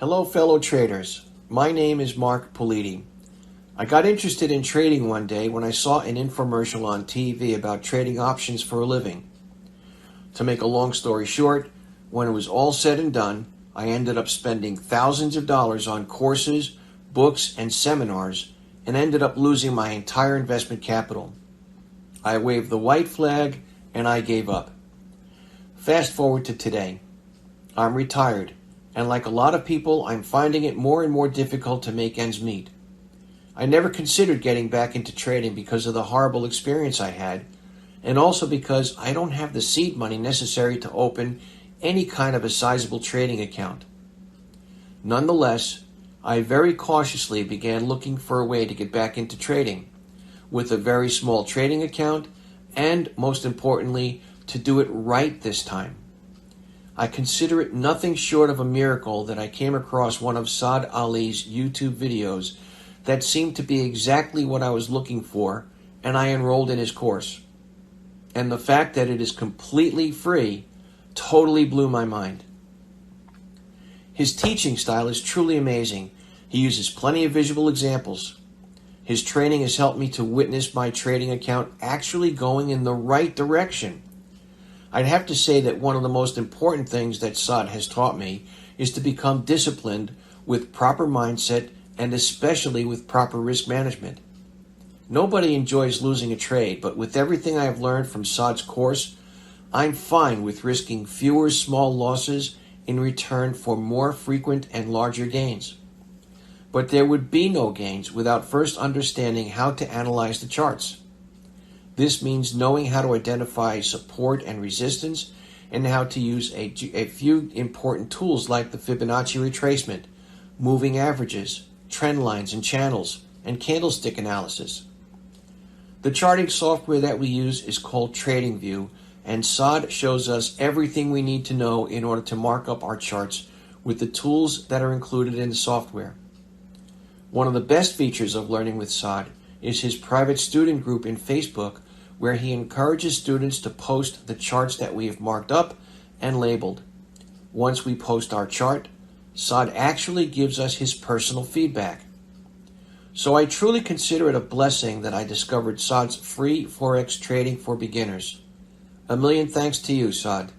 Hello, fellow traders. My name is Mark Politi. I got interested in trading one day when I saw an infomercial on TV about trading options for a living. To make a long story short, when it was all said and done, I ended up spending thousands of dollars on courses, books, and seminars, and ended up losing my entire investment capital. I waved the white flag and I gave up. Fast forward to today. I'm retired, and like a lot of people, I'm finding it more and more difficult to make ends meet. I never considered getting back into trading because of the horrible experience I had, and also because I don't have the seed money necessary to open any kind of a sizable trading account. Nonetheless, I very cautiously began looking for a way to get back into trading, with a very small trading account, and most importantly, to do it right this time. I consider it nothing short of a miracle that I came across one of Saad Ali's YouTube videos that seemed to be exactly what I was looking for, and I enrolled in his course. And the fact that it is completely free totally blew my mind. His teaching style is truly amazing. He uses plenty of visual examples. His training has helped me to witness my trading account actually going in the right direction. I'd have to say that one of the most important things that Saad has taught me is to become disciplined with proper mindset and especially with proper risk management. Nobody enjoys losing a trade, but with everything I have learned from Saad's course, I'm fine with risking fewer small losses in return for more frequent and larger gains. But there would be no gains without first understanding how to analyze the charts. This means knowing how to identify support and resistance and how to use a few important tools like the Fibonacci retracement, moving averages, trend lines and channels, and candlestick analysis. The charting software that we use is called TradingView, and Saad shows us everything we need to know in order to mark up our charts with the tools that are included in the software. One of the best features of learning with Saad is his private student group in Facebook, where he encourages students to post the charts that we have marked up and labeled. Once we post our chart, Saad actually gives us his personal feedback. So I truly consider it a blessing that I discovered Saad's free Forex trading for beginners. A million thanks to you, Saad.